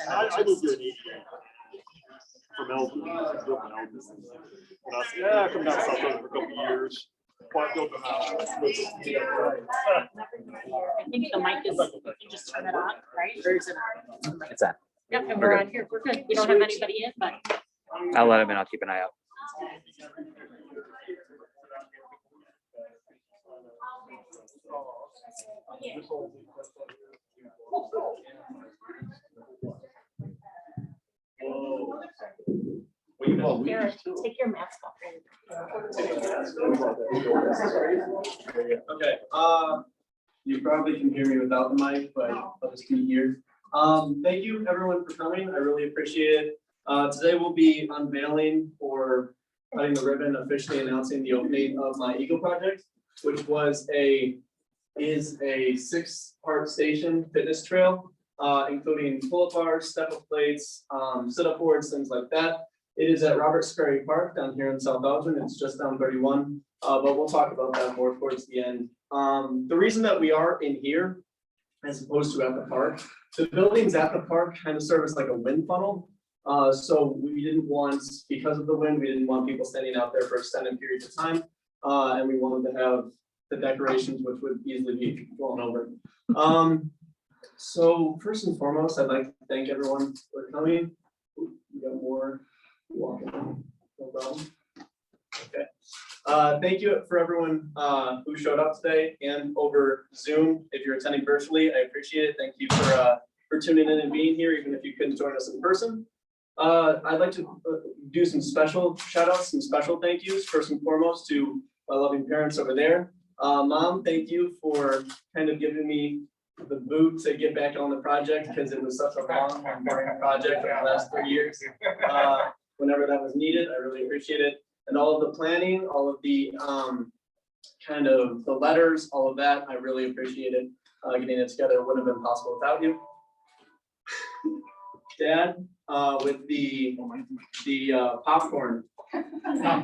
I moved here in '88 from Elgin. I grew up in Elgin. And I said, yeah, I come down to South Elgin for a couple of years. Bought built a house. I think the mic is, you just turn it on, right? Or is it on? It's on. Yep, and we're on here. We're good. We don't have anybody in, but. I'll let him in. I'll keep an eye out. Garrett, take your mask off. Okay, you probably can hear me without the mic, but I'll just be here. Thank you everyone for coming. I really appreciate it. Today we'll be unveiling or cutting the ribbon, officially announcing the opening of my Eagle project, which is a 6-part station fitness trail, including pull-up bars, step-up plates, sit-up boards, things like that. It is at Robert Sperry Park down here in South Elgin. It's just down 31, but we'll talk about that more towards the end. The reason that we are in here, as opposed to at the park, the buildings at the park kind of serve as like a wind funnel. So we didn't want, because of the wind, we didn't want people standing out there for extended periods of time. And we wanted to have the decorations, which would easily be blown over. So first and foremost, I'd like to thank everyone for coming. We got more walking, no problem. Okay. Thank you for everyone who showed up today and over Zoom. If you're attending virtually, I appreciate it. Thank you for tuning in and being here, even if you couldn't join us in person. I'd like to do some special shout outs, some special thank yous. First and foremost to my loving parents over there. Mom, thank you for kind of giving me the boot to get back on the project because it was such a long and boring project for the last 3 years. Whenever that was needed, I really appreciate it. And all of the planning, all of the kind of the letters, all of that, I really appreciated getting it together. It wouldn't have been possible without you. Dad, with the popcorn. Yeah.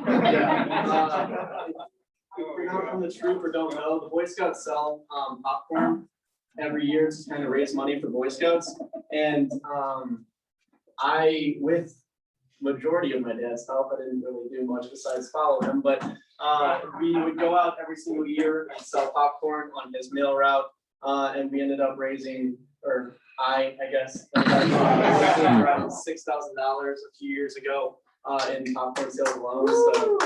If you're not from the troop or don't know, the Boy Scouts sell popcorn every year to kind of raise money for Boy Scouts. And I, with majority of my dad's help, I didn't really do much besides follow him, but we would go out every single year and sell popcorn on his mail route. And we ended up raising, or I guess, around $6,000 a few years ago in popcorn sales alone. So.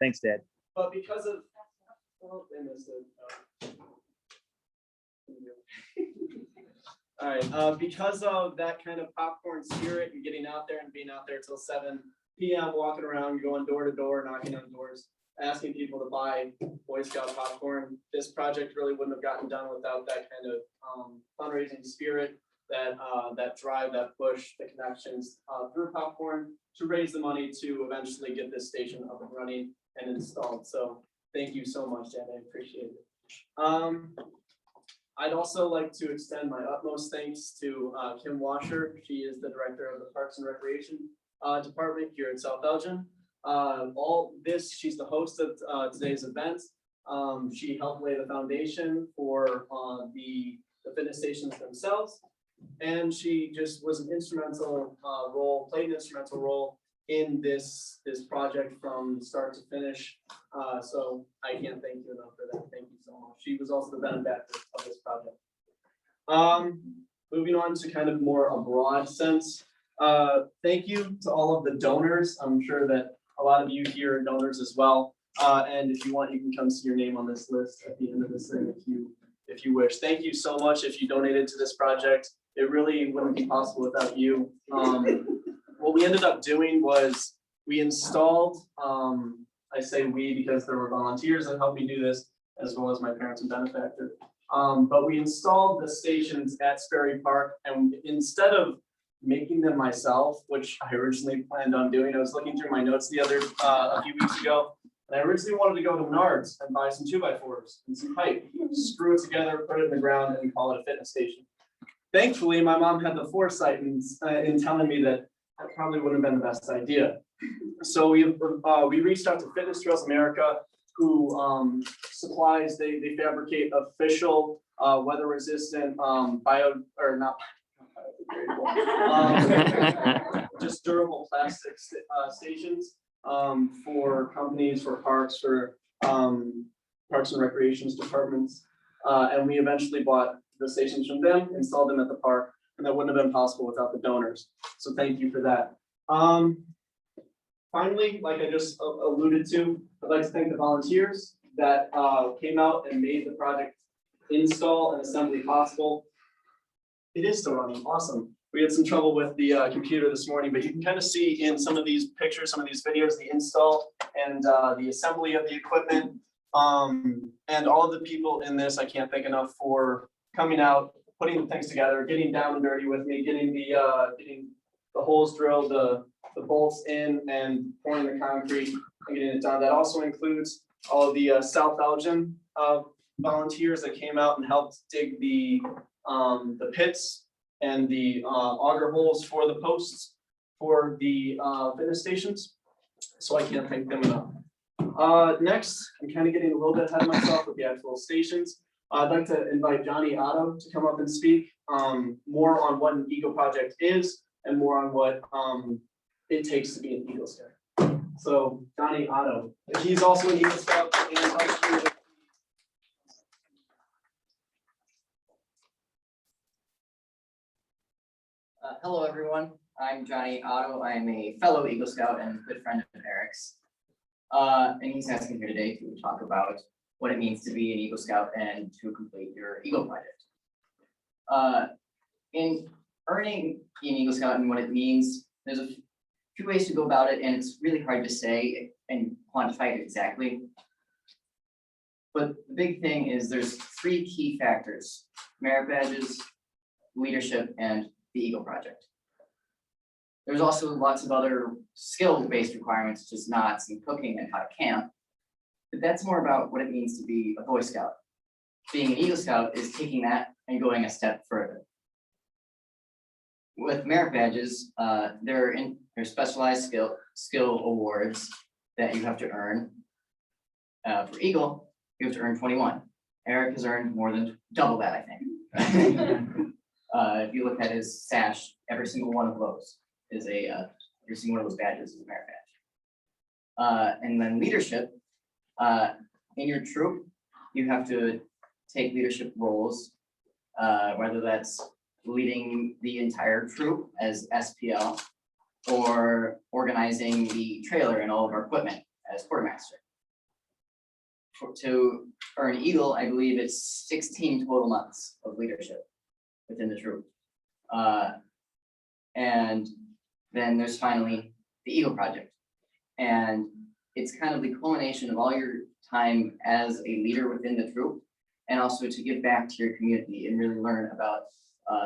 Thanks, Dad. But because of, well, they missed it. All right, because of that kind of popcorn spirit and getting out there and being out there till 7 p.m., walking around, going door to door, knocking on doors, asking people to buy Boy Scout popcorn, this project really wouldn't have gotten done without that kind of fundraising spirit, that drive, that push, the connections through popcorn to raise the money to eventually get this station up and running and installed. So thank you so much, Dad. I appreciate it. I'd also like to extend my utmost thanks to Kim Washer. She is the director of the Parks and Recreation Department here at South Elgin. She's the host of today's event. She helped lay the foundation for the fitness stations themselves. And she just was an instrumental played an instrumental role in this project from start to finish. So I can't thank you enough for that. Thank you so much. She was also the benefactor of this project. Moving on to kind of more a broad sense. Thank you to all of the donors. I'm sure that a lot of you here are donors as well. And if you want, you can come see your name on this list at the end of this thing if you wish. Thank you so much if you donated to this project. It really wouldn't be possible without you. What we ended up doing was we installed, I say we because there were volunteers that helped me do this, as well as my parents and benefactor. But we installed the stations at Sperry Park, and instead of making them myself, which I originally planned on doing, I was looking through my notes a few weeks ago, and I originally wanted to go to Menards and buy some 2x4s and some pipe, screw it together, put it in the ground, and call it a fitness station. Thankfully, my mom had the foresight in telling me that probably wouldn't have been the best idea. So we reached out to Fitness Trails America, who supplies, they fabricate official weather resistant just durable plastic stations for companies, for parks, for parks and recreations departments. And we eventually bought the stations from them, installed them at the park, and that wouldn't have been possible without the donors. So thank you for that. Finally, like I just alluded to, I'd like to thank the volunteers that came out and made the project install and assembly possible. It is still running, awesome. We had some trouble with the computer this morning, but you can kind of see in some of these pictures, some of these videos, the install and the assembly of the equipment. And all of the people in this, I can't thank enough for coming out, putting the things together, getting down and dirty with me, getting the holes drilled, the bolts in, and pouring the concrete and getting it done. That also includes all of the South Elgin volunteers that came out and helped dig the pits and the auger holes for the posts for the fitness stations. So I can't thank them enough. Next, I'm kind of getting a little bit ahead of myself with the actual stations. I'd like to invite Johnny Otto to come up and speak more on what an Eagle Project is and more on what it takes to be an Eagle Scout. So Johnny Otto, he's also an Eagle Scout and helps me with hello, everyone. I'm Johnny Otto. I'm a fellow Eagle Scout and good friend of Eric's. And he's asking here today to talk about what it means to be an Eagle Scout and to complete your Eagle Project. In earning an Eagle Scout and what it means, there's a few ways to go about it, and it's really hard to say and quantify it exactly. But the big thing is there's 3 key factors: merit badges, leadership, and the Eagle Project. There's also lots of other skill-based requirements, such as knots and cooking and how to camp. But that's more about what it means to be a Boy Scout. Being an Eagle Scout is taking that and going a step further. With merit badges, they're specialized skill awards that you have to earn. For Eagle, you have to earn 21. Eric has earned more than double that, I think. If you look at his sash, every single one of those is every single one of those badges is a merit badge. And then leadership, in your troop, you have to take leadership roles, whether that's leading the entire troop as SPL or organizing the trailer and all of our equipment as quartermaster. To earn Eagle, I believe it's 16 total months of leadership within the troop. And then there's finally the Eagle Project. And it's kind of the culmination of all your time as a leader within the troop, and also to give back to your community and really learn about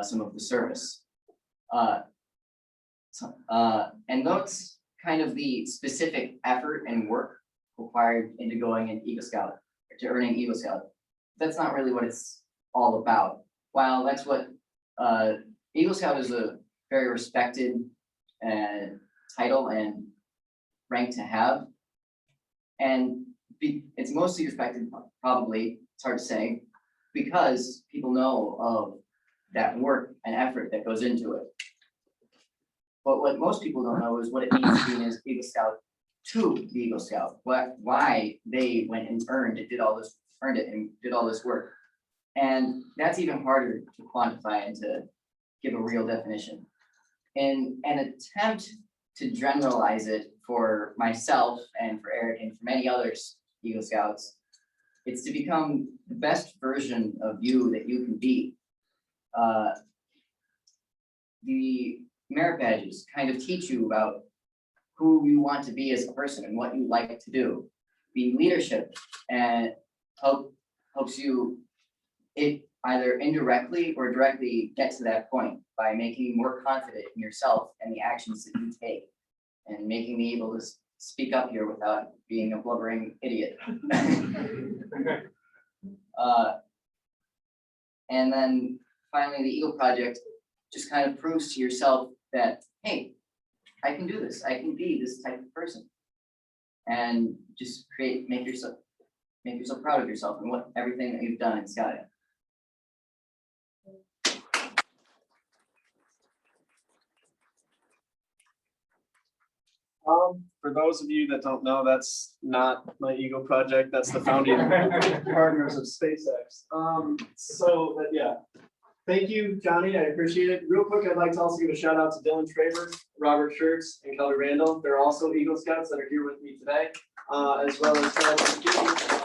some of the service. And that's kind of the specific effort and work required into going an Eagle Scout, or to earning Eagle Scout. That's not really what it's all about. While that's what Eagle Scout is a very respected title and rank to have. And it's mostly respected, probably, it's hard to say, because people know of that work and effort that goes into it. But what most people don't know is what it means to be an Eagle Scout to the Eagle Scout, why they went and earned it and did all this work. And that's even harder to quantify and to give a real definition. In an attempt to generalize it for myself and for Eric and for many others Eagle Scouts, it's to become the best version of you that you can be. The merit badges kind of teach you about who you want to be as a person and what you like to do. The leadership and helps you either indirectly or directly get to that point by making you more confident in yourself and the actions that you take, and making me able to speak up here without being a blubbering idiot. And then finally, the Eagle Project just kind of proves to yourself that, hey, I can do this. I can be this type of person, and just make yourself make yourself proud of yourself and what everything that you've done in Scouting. For those of you that don't know, that's not my ego project. That's the founding partners of SpaceX. Yeah. Thank you, Johnny. I appreciate it. Real quick, I'd like to also give a shout out to Dylan Traver, Robert Schertz, and Kelly Randall. They're also Eagle Scouts that are here with me today, as well as Charles McKinney.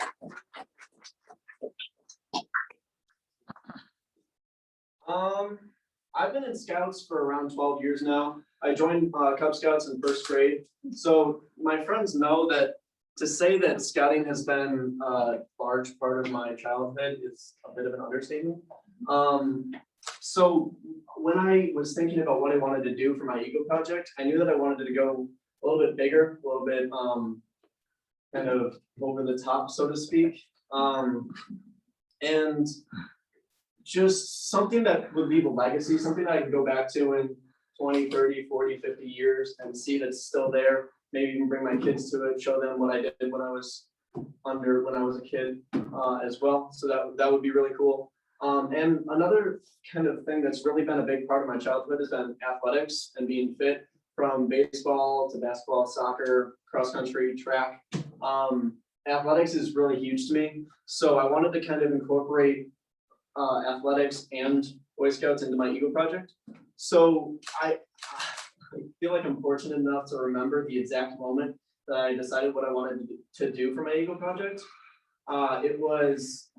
I've been in Scouts for around 12 years now. I joined Cub Scouts in first grade. So my friends know that to say that Scouting has been a large part of my childhood is a bit of an understatement. So when I was thinking about what I wanted to do for my Eagle project, I knew that I wanted to go a little bit bigger, a little bit kind of over the top, so to speak. And just something that would leave a legacy, something that I can go back to in 20, 30, 40, 50 years and see that's still there. Maybe even bring my kids to it, show them what I did when I was a kid as well. So that would be really cool. And another kind of thing that's really been a big part of my childhood has been athletics and being fit, from baseball to basketball, soccer, cross country, track. Athletics is really huge to me. So I wanted to kind of incorporate athletics and Boy Scouts into my Eagle project. So I feel like I'm fortunate enough to remember the exact moment that I decided what I wanted to do for my Eagle project. It was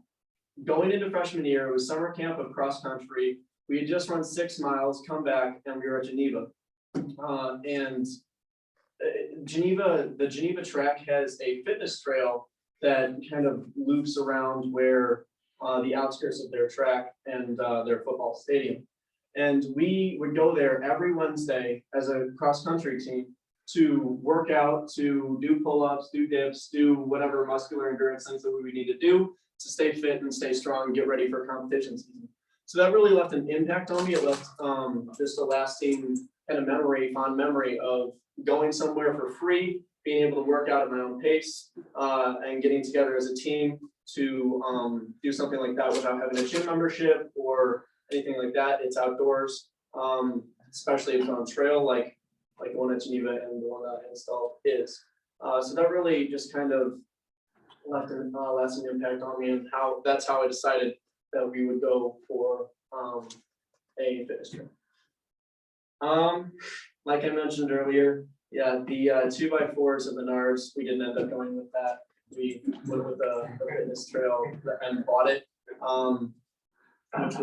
going into freshman year. It was summer camp of cross country. We had just run 6 miles, come back, and we were at Geneva. The Geneva track has a fitness trail that kind of loops around where the outskirts of their track and their football stadium. And we would go there every Wednesday as a cross-country team to work out, to do pull-ups, do dips, do whatever muscular endurance things that we would need to do to stay fit and stay strong and get ready for competition season. So that really left an impact on me. It left just a lasting kind of memory, fond memory of going somewhere for free, being able to work out at my own pace, and getting together as a team to do something like that without having a gym membership or anything like that. It's outdoors, especially if it's on trail like the one at Geneva and the one that I installed is. So that really just kind of left a lasting impact on me, and that's how I decided that we would go for a fitness trip. Like I mentioned earlier, yeah, the 2x4s of Menards, we didn't end up going with that. We went with a fitness trail and bought it, which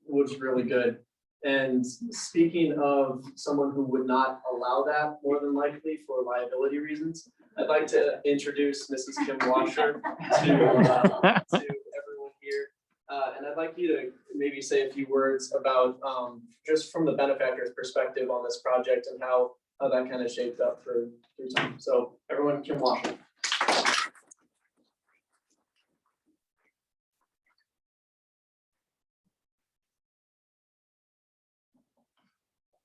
was really good. And speaking of someone who would not allow that more than likely for liability reasons, I'd like to introduce Mrs. Kim Washer to everyone here. And I'd like you to maybe say a few words about just from the benefactor's perspective on this project and how that kind of shaped up through time. So everyone, Kim Washer.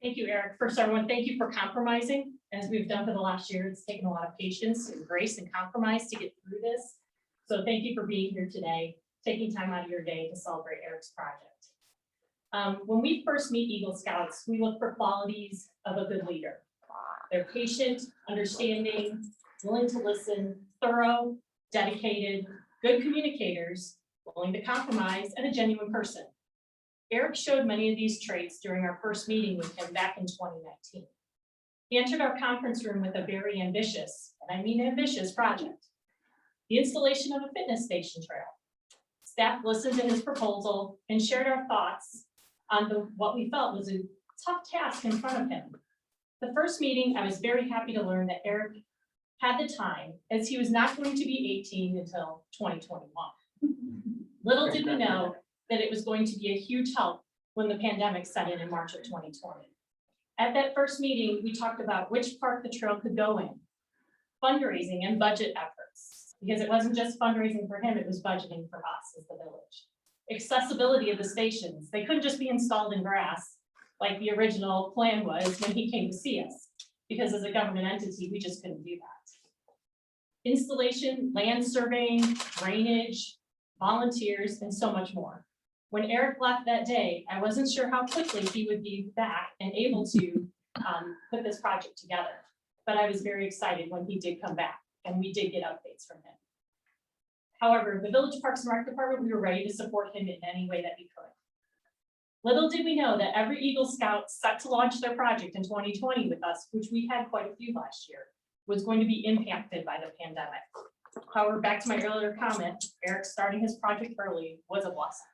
Thank you, Eric. First, everyone, thank you for compromising. As we've done for the last year, it's taken a lot of patience and grace and compromise to get through this. So thank you for being here today, taking time out of your day to celebrate Eric's project. When we first meet Eagle Scouts, we look for qualities of a good leader. They're patient, understanding, willing to listen, thorough, dedicated, good communicators, willing to compromise, and a genuine person. Eric showed many of these traits during our first meeting with him back in 2019. He entered our conference room with a very ambitious, and I mean ambitious, project: the installation of a fitness station trail. Staff listened to his proposal and shared our thoughts on what we felt was a tough task in front of him. The first meeting, I was very happy to learn that Eric had the time, as he was not going to be 18 until 2021. Little did we know that it was going to be a huge help when the pandemic set in March of 2020. At that first meeting, we talked about which park the trail could go in, fundraising and budget efforts, because it wasn't just fundraising for him, it was budgeting for us as the village. Accessibility of the stations, they couldn't just be installed in grass like the original plan was when he came to see us, because as a government entity, we just couldn't do that. installation, land surveying, drainage, volunteers, and so much more. When Eric left that day, I wasn't sure how quickly he would be back and able to put this project together. But I was very excited when he did come back, and we did get updates from him. However, the Village Parks and Rec Department, we were ready to support him in any way that we could. Little did we know that every Eagle Scout set to launch their project in 2020 with us, which we had quite a few last year, was going to be impacted by the pandemic. However, back to my earlier comment, Eric starting his project early was a blessing.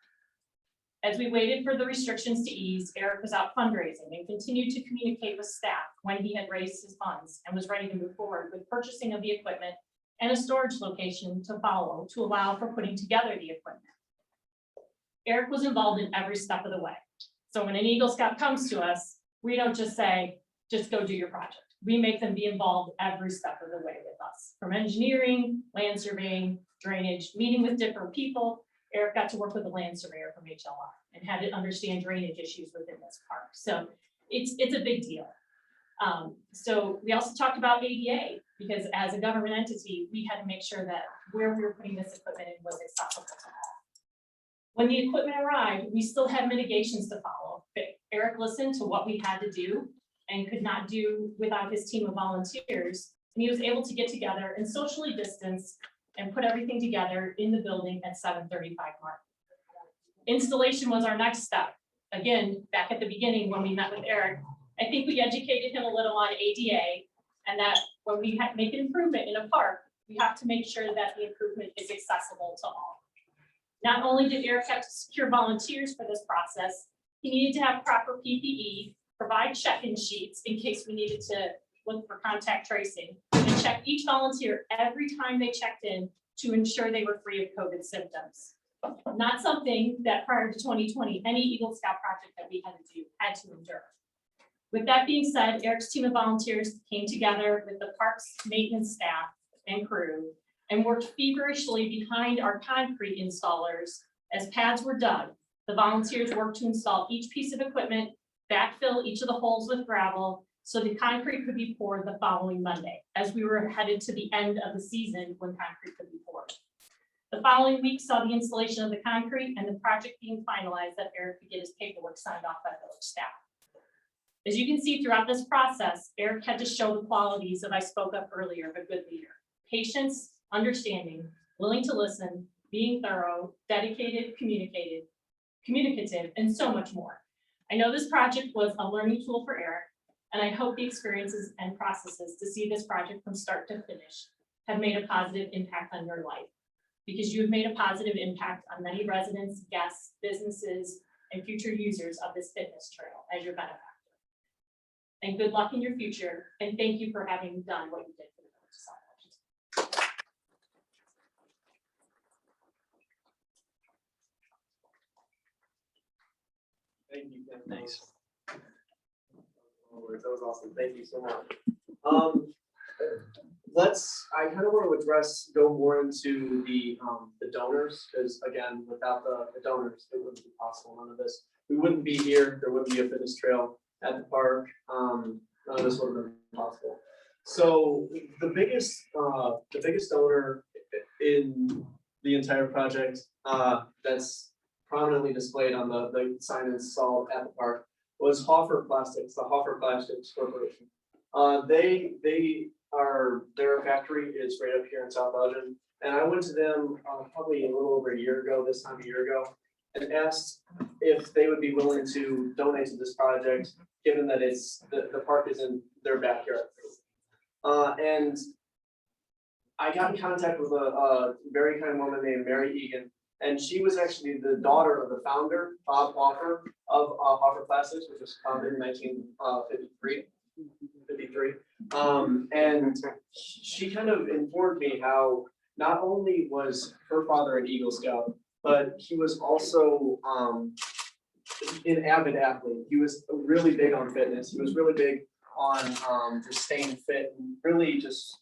As we waited for the restrictions to ease, Eric was out fundraising and continued to communicate with staff when he had raised his funds and was ready to move forward with purchasing of the equipment and a storage location to follow to allow for putting together the equipment. Eric was involved in every step of the way. So when an Eagle Scout comes to us, we don't just say, just go do your project. We make them be involved every step of the way with us, from engineering, land surveying, drainage, meeting with different people. Eric got to work with a land surveyor from HLR and had to understand drainage issues within this park. So it's a big deal. So we also talked about ADA, because as a government entity, we had to make sure that where we were putting this equipment in was accessible to all. When the equipment arrived, we still had mitigations to follow, but Eric listened to what we had to do and could not do without his team of volunteers. And he was able to get together and socially distance and put everything together in the building at 7:35 mark. Installation was our next step. Again, back at the beginning when we met with Eric, I think we educated him a little on ADA, and that when we make an improvement in a park, we have to make sure that the improvement is accessible to all. Not only did Eric have to secure volunteers for this process, he needed to have proper PPE, provide check-in sheets in case we needed to look for contact tracing, and check each volunteer every time they checked in to ensure they were free of COVID symptoms. Not something that prior to 2020, any Eagle Scout project that we had to endure. With that being said, Eric's team of volunteers came together with the park's maintenance staff and crew and worked feverishly behind our concrete installers. As pads were dug, the volunteers worked to install each piece of equipment, backfill each of the holes with gravel, so the concrete could be poured the following Monday, as we were headed to the end of the season when concrete could be poured. The following week saw the installation of the concrete and the project being finalized that Eric could get his paperwork signed off by village staff. As you can see throughout this process, Eric had to show the qualities that I spoke of earlier of a good leader: patience, understanding, willing to listen, being thorough, dedicated, communicative, and so much more. I know this project was a learning tool for Eric, and I hope the experiences and processes to see this project from start to finish have made a positive impact on your life, because you have made a positive impact on many residents, guests, businesses, and future users of this fitness trail as your benefactor. And good luck in your future, and thank you for having done what you did for the village of South Elgin. Thank you, Ken. Nice. That was awesome. Thank you so much. I kind of want to go more into the donors, because again, without the donors, it wouldn't be possible. None of this, we wouldn't be here. There wouldn't be a fitness trail at the park. None of this would have been possible. So the biggest donor in the entire project, that's prominently displayed on the sign installed at the park, was Hoffer Plastics, the Hoffer Plastics Corporation. Their factory is right up here in South Elgin, and I went to them probably a little over a year ago, this time a year ago, and asked if they would be willing to donate to this project, given that the park is in their backyard. And I got in contact with a very kind woman named Mary Egan, and she was actually the daughter of the founder, Bob Hoffer, of Hoffer Plastics, which was founded in 1953. And she kind of informed me how not only was her father an Eagle Scout, but he was also an avid athlete. He was really big on fitness. He was really big on just staying fit, and really just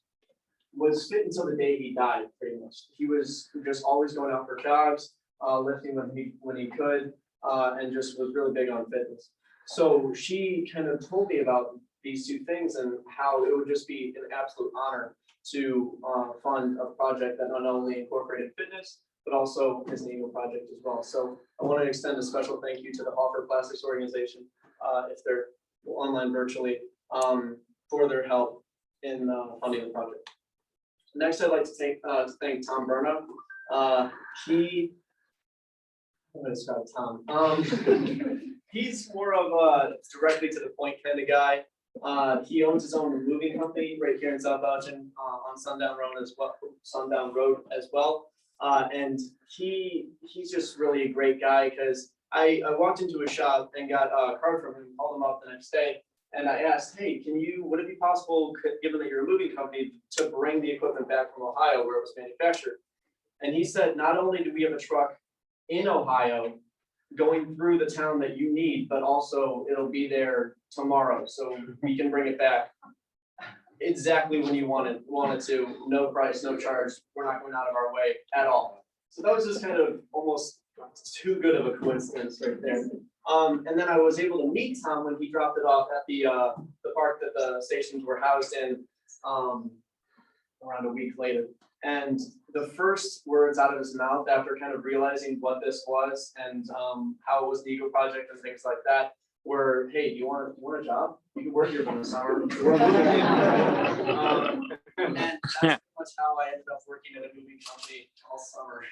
was fit until the day he died, pretty much. He was just always going out for jogs, lifting when he could, and just was really big on fitness. So she kind of told me about these two things and how it would just be an absolute honor to fund a project that not only incorporated fitness, but also is an Eagle project as well. So I want to extend a special thank you to the Hoffer Plastics Organization, if they're online virtually, for their help in funding the project. Next, I'd like to thank Tom Berna. I'm gonna describe Tom. He's more of a directly to the point kind of guy. He owns his own moving company right here in South Elgin, on Sundown Road as well. And he's just really a great guy, because I walked into a shop and got a card from him, called him up the next day, and I asked, hey, would it be possible, given that you're a moving company, to bring the equipment back from Ohio where it was manufactured? And he said, not only do we have a truck in Ohio going through the town that you need, but also it'll be there tomorrow, so we can bring it back exactly when you want it to, no price, no charge. We're not going out of our way at all. So that was just kind of almost too good of a coincidence right there. And then I was able to meet Tom when he dropped it off at the park that the stations were housed in, around a week later. And the first words out of his mouth after kind of realizing what this was and how it was the Eagle project and things like that were, hey, you want a job? You can work here for the summer. We're moving in. And that's pretty much how I ended up working at a moving company all summer.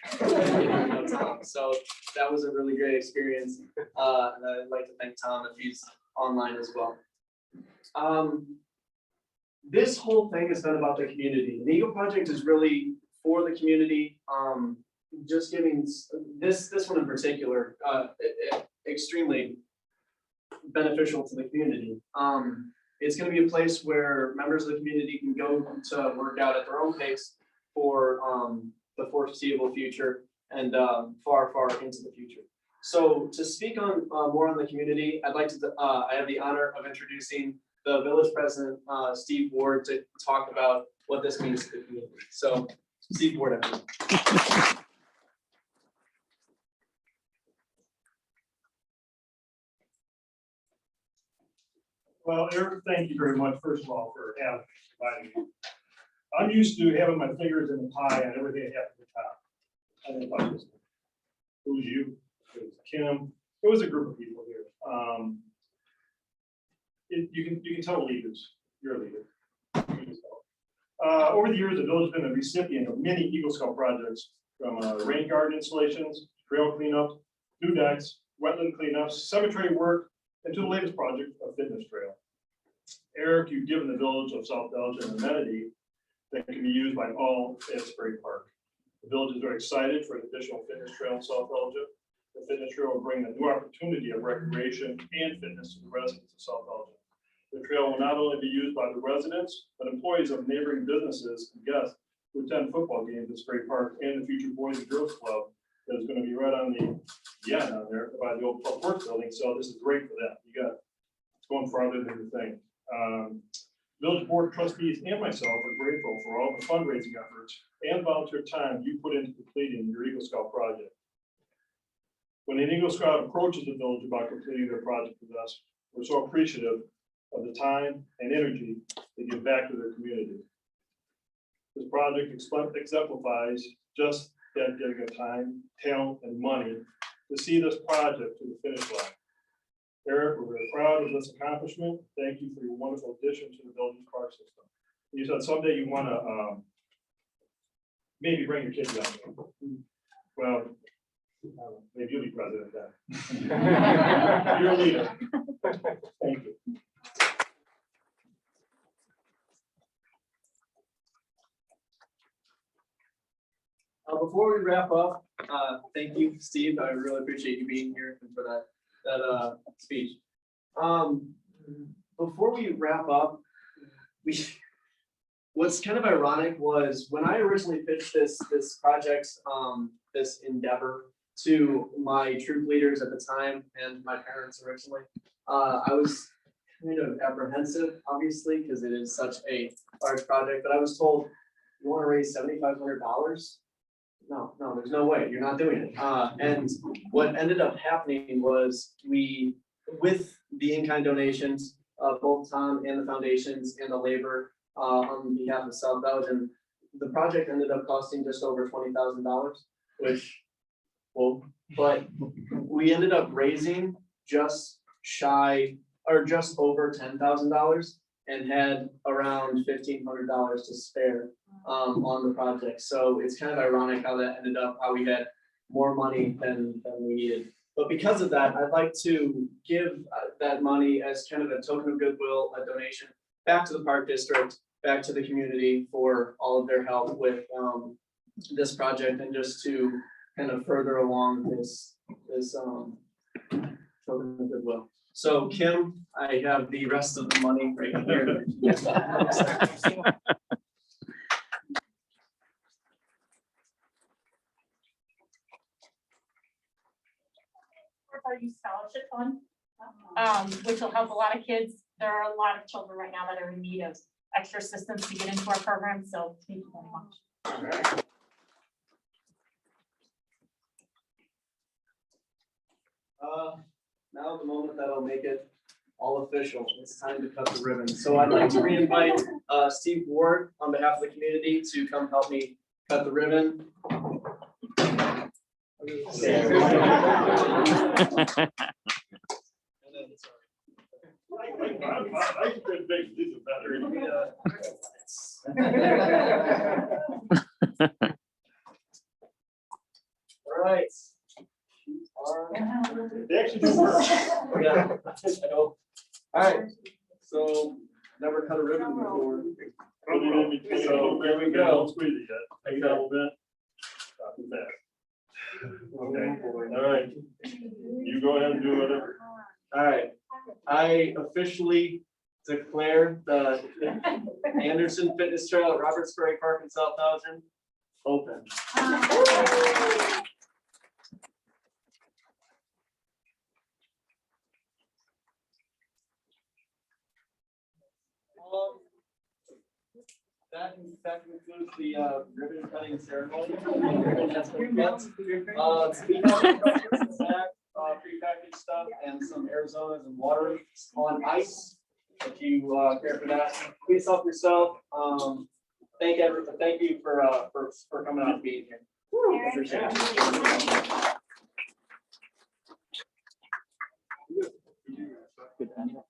So that was a really great experience. And I'd like to thank Tom if he's online as well. This whole thing has been about the community. The Eagle project is really for the community. Just giving this one in particular, extremely beneficial to the community. It's going to be a place where members of the community can go to work out at their own pace for the foreseeable future and far, far into the future. So to speak on more on the community, I'd like to, I have the honor of introducing the village president, Steve Ward, to talk about what this means to the community. So Steve Ward, everyone. Well, Eric, thank you very much, first of all, for inviting me. I'm used to having my fingers in the pie and everything at the top. I didn't thought this. It was you, it was Kim, it was a group of people here. You can tell leaders, you're a leader. Over the years, the village has been a recipient of many Eagle Scout projects, from rain garden installations, trail cleanup, new decks, wetland cleanups, cemetery work, and to the latest project, a fitness trail. Eric, you've given the village of South Elgin an amenity that can be used by all at Sperry Park. The village is very excited for an additional fitness trail in South Elgin. The fitness trail will bring a new opportunity of recreation and fitness to the residents of South Elgin. The trail will not only be used by the residents, but employees of neighboring businesses and guests who attend football games at Sperry Park and the future Boys and Girls Club that is going to be right on the down there by the old public works building. So this is great for them. It's going farther than you think. Village Board of Trustees and myself are grateful for all the fundraising efforts and volunteer time you put into completing your Eagle Scout project. When an Eagle Scout approaches the village about completing their project with us, we're so appreciative of the time and energy they give back to their community. This project exemplifies just that getting of time, talent, and money to see this project to the finish line. Eric, we're very proud of this accomplishment. Thank you for your wonderful addition to the village's park system. You said someday you want to maybe bring your kids down there. Well, maybe you'll be president then. You're a leader. Thank you. Before we wrap up, thank you, Steve. I really appreciate you being here and for that speech. Before we wrap up, what's kind of ironic was when I originally pitched this project, this endeavor to my troop leaders at the time and my parents originally, I was kind of apprehensive, obviously, because it is such a large project. But I was told, "You want to raise $7,500? No, there's no way. You're not doing it." And what ended up happening was with the in-kind donations both Tom and the foundations and the labor, on behalf of South Elgin. The project ended up costing just over $20,000, which, well, but we ended up raising just shy or just over $10,000 and had around $1,500 to spare on the project. So it's kind of ironic how that ended up, how we had more money than we needed. But because of that, I'd like to give that money as kind of a token of goodwill, a donation back to the Park District, back to the community for all of their help with this project and just to kind of further along this token of goodwill. So Kim, I have the rest of the money right here. Our youth scholarship fund, which will help a lot of kids. There are a lot of children right now that are in need of extra assistance to get into our program, so thank you very much. Now the moment that'll make it all official, it's time to cut the ribbon. So I'd like to re-invite Steve Ward on behalf of the community to come help me cut the ribbon. I could make this better. All right. They actually do work. Yeah. All right, so never cut a ribbon before. So there we go. Don't squeeze it yet. Take it out a little bit. Not too fast. Okay, all right. You go ahead and do whatever. All right, I officially declare the Anderson Fitness Trail at Robert Sperry Park in South Elgin open. That concludes the ribbon cutting ceremony. That's been cut. We have prepackaged stuff and some Arizonas and water on ice. If you care for that, please help yourself. Thank you for coming out and being here. Appreciate it.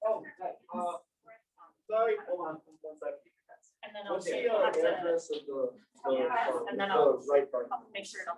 Oh, sorry, hold on one second. And then I'll What's show the you how to, address of the and then I'll right part? make sure it'll